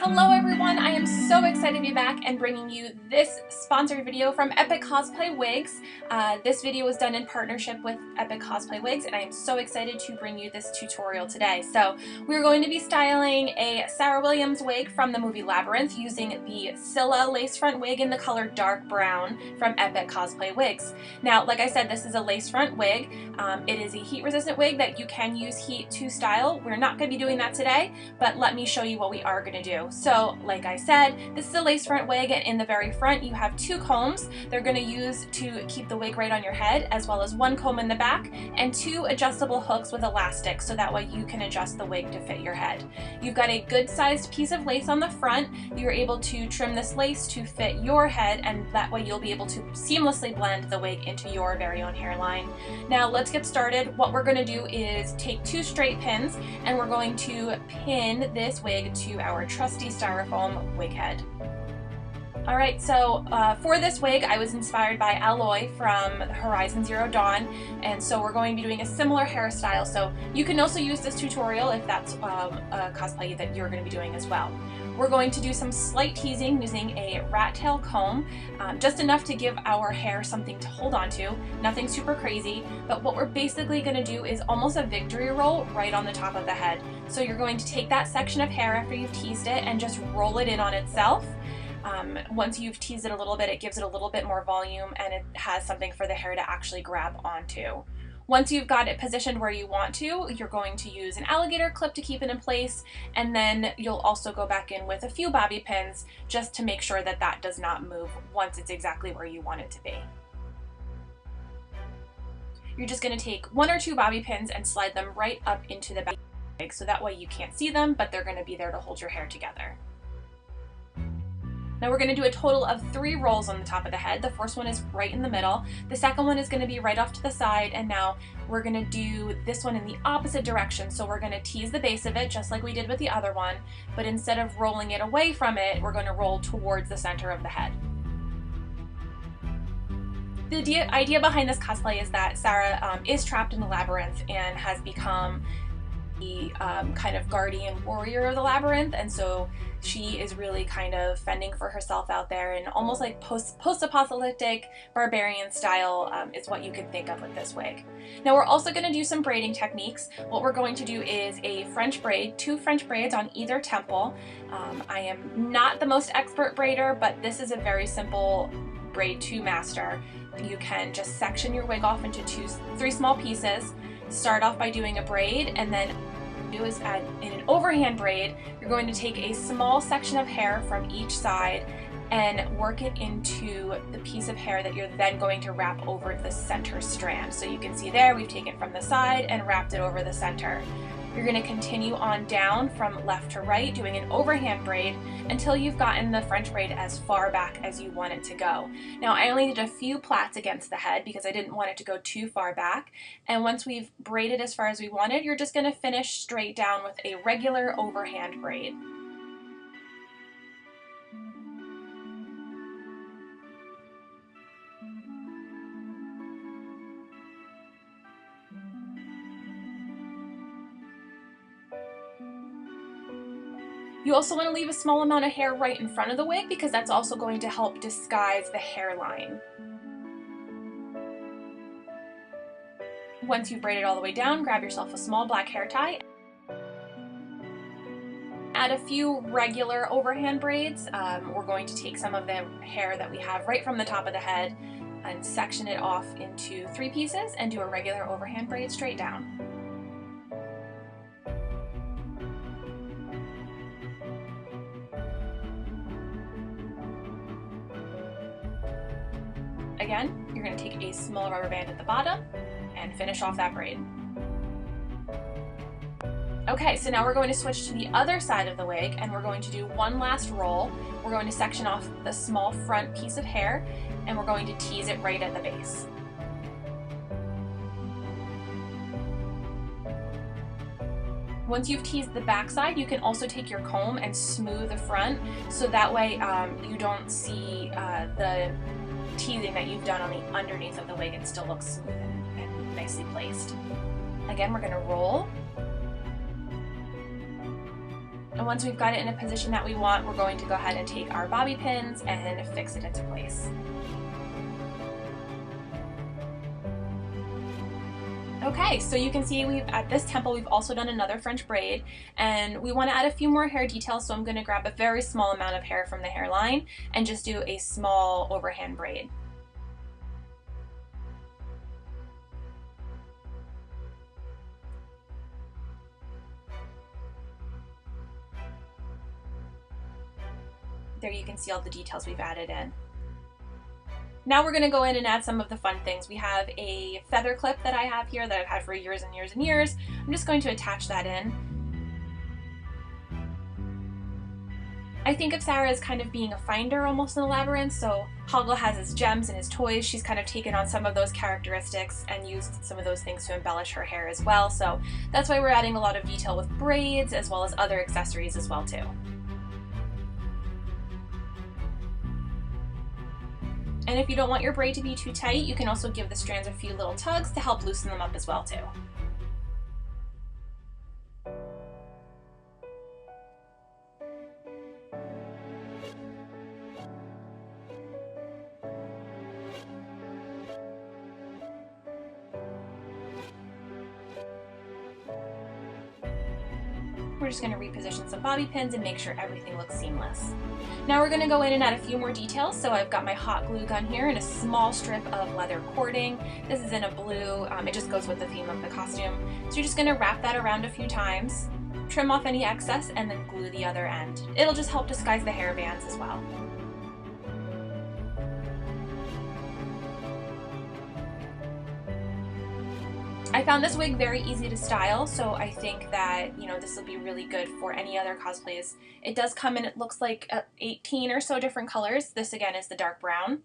Hello everyone, I am so excited to be back and bringing you this sponsored video from Epic Cosplay Wigs. This video was done in partnership with Epic Cosplay Wigs, and I am so excited to bring you this tutorial today. So we're going to be styling a Sarah Williams wig from the movie Labyrinth using the Scylla lace front wig in the color dark brown from Epic Cosplay Wigs. Now, like I said, this is a lace front wig. It is a heat resistant wig that you can use heat to style. We're not going to be doing that today, but let me show you what we are going to do. So, like I said, this is a lace front wig, and in the very front you have two combs. They're going to use to keep the wig right on your head, as well as one comb in the back and two adjustable hooks with elastic, so that way you can adjust the wig to fit your head. You've got a good sized piece of lace on the front. You're able to trim this lace to fit your head, and that way you'll be able to seamlessly blend the wig into your very own hairline. Now let's get started. What we're going to do is take two straight pins, and we're going to pin this wig to our trusty styrofoam wig head. Alright, so for this wig I was inspired by Alloy from Horizon Zero Dawn, and so we're going to be doing a similar hairstyle, so you can also use this tutorial if that's a cosplay that you're going to be doing as well. We're going to do some slight teasing using a rat tail comb, just enough to give our hair something to hold on to, nothing super crazy, but what we're basically going to do is almost a victory roll right on the top of the head. So you're going to take that section of hair after you've teased it and just roll it in on itself. Once you've teased it a little bit, it gives it a little bit more volume, and it has something for the hair to actually grab onto. Once you've got it positioned where you want to, you're going to use an alligator clip to keep it in place, and then you'll also go back in with a few bobby pins just to make sure that that does not move once it's exactly where you want it to be. You're just going to take one or two bobby pins and slide them right up into the back of the wig, so that way you can't see them, but they're going to be there to hold your hair together. Now we're going to do a total of 3 rolls on the top of the head. The first one is right in the middle. The second one is going to be right off to the side, and now we're going to do this one in the opposite direction. So we're going to tease the base of it just like we did with the other one, but instead of rolling it away from it, we're going to roll towards the center of the head. The idea behind this cosplay is that Sarah is trapped in the labyrinth and has become the kind of guardian warrior of the labyrinth, and so she is really kind of fending for herself out there, and almost like post-apocalyptic barbarian style is what you can think of with this wig. Now we're also going to do some braiding techniques. What we're going to do is a French braid, 2 French braids on either temple. I am not the most expert braider, but this is a very simple braid to master. You can just section your wig off into 3 small pieces. Start off by doing a braid, and then do is add in an overhand braid. You're going to take a small section of hair from each side and work it into the piece of hair that you're then going to wrap over the center strand. So you can see there we've taken from the side and wrapped it over the center. You're going to continue on down from left to right doing an overhand braid until you've gotten the French braid as far back as you want it to go. Now I only did a few plaits against the head because I didn't want it to go too far back, and once we've braided as far as we wanted, you're just going to finish straight down with a regular overhand braid. You also want to leave a small amount of hair right in front of the wig because that's also going to help disguise the hairline. Once you've braided all the way down, grab yourself a small black hair tie. Add a few regular overhand braids. We're going to take some of the hair that we have right from the top of the head and section it off into 3 pieces and do a regular overhand braid straight down. Again, you're going to take a small rubber band at the bottom and finish off that braid. Okay, so now we're going to switch to the other side of the wig, and we're going to do one last roll. We're going to section off the small front piece of hair, and we're going to tease it right at the base. Once you've teased the back side, you can also take your comb and smooth the front, so that way you don't see the teasing that you've done on the underneath of the wig, it still looks smooth and nicely placed. Again, we're gonna roll. And once we've got it in a position that we want, we're going to go ahead and take our bobby pins and fix it into place. Okay, so you can see at this temple we've also done another French braid, and we want to add a few more hair details, so I'm going to grab a very small amount of hair from the hairline and just do a small overhand braid. There you can see all the details we've added in. Now we're going to go in and add some of the fun things. We have a feather clip that I have here that I've had for years and years and years. I'm just going to attach that in. I think of Sarah as kind of being a finder almost in the Labyrinth, so Hoggle has his gems and his toys. She's kind of taken on some of those characteristics and used some of those things to embellish her hair as well, so that's why we're adding a lot of detail with braids as well as other accessories as well too. And if you don't want your braid to be too tight, you can also give the strands a few little tugs to help loosen them up as well too. We're just going to reposition some bobby pins and make sure everything looks seamless. Now we're going to go in and add a few more details. So I've got my hot glue gun here and a small strip of leather cording. This is in a blue, it just goes with the theme of the costume. So you're just going to wrap that around a few times, trim off any excess, and then glue the other end. It'll just help disguise the hair bands as well. I found this wig very easy to style, so I think that, you know, this will be really good for any other cosplays. It does come in, it looks like 18 or so different colors. This again is the dark brown.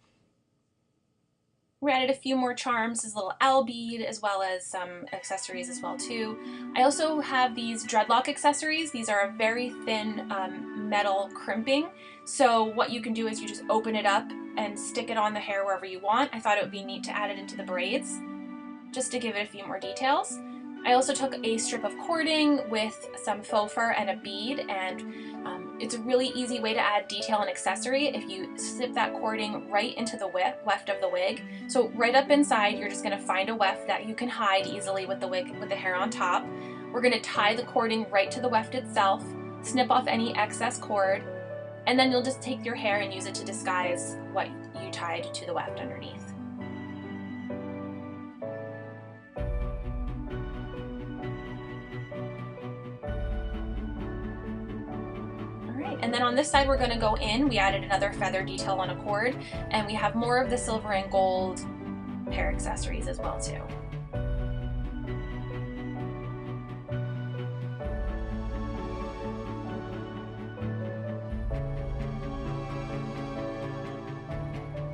We added a few more charms, this little owl bead, as well as some accessories as well too. I also have these dreadlock accessories. These are a very thin metal crimping. So what you can do is you just open it up and stick it on the hair wherever you want. I thought it would be neat to add it into the braids, just to give it a few more details. I also took a strip of cording with some faux fur and a bead, and it's a really easy way to add detail and accessory if you slip that cording right into the weft of the wig. So right up inside, you're just gonna find a weft that you can hide easily with the wig with the hair on top. We're gonna tie the cording right to the weft itself, snip off any excess cord, and then you'll just take your hair and use it to disguise what you tied to the weft underneath. And then on this side we're going to go in, we added another feather detail on a cord, and we have more of the silver and gold hair accessories as well too.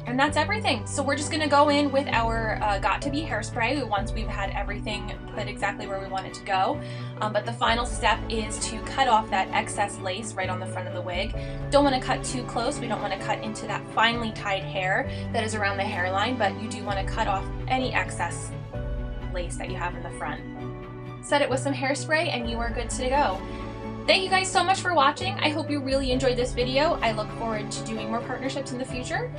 And that's everything. So we're just going to go in with our Got To Be hairspray once we've had everything put exactly where we want it to go. But the final step is to cut off that excess lace right on the front of the wig. Don't want to cut too close. We don't want to cut into that finely tied hair that is around the hairline, but you do want to cut off any excess lace that you have in the front. Set it with some hairspray and you are good to go. Thank you guys so much for watching. I hope you really enjoyed this video. I look forward to doing more partnerships in the future.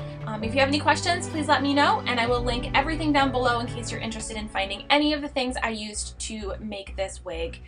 If you have any questions, please let me know, and I will link everything down below in case you're interested in finding any of the things I used to make this wig.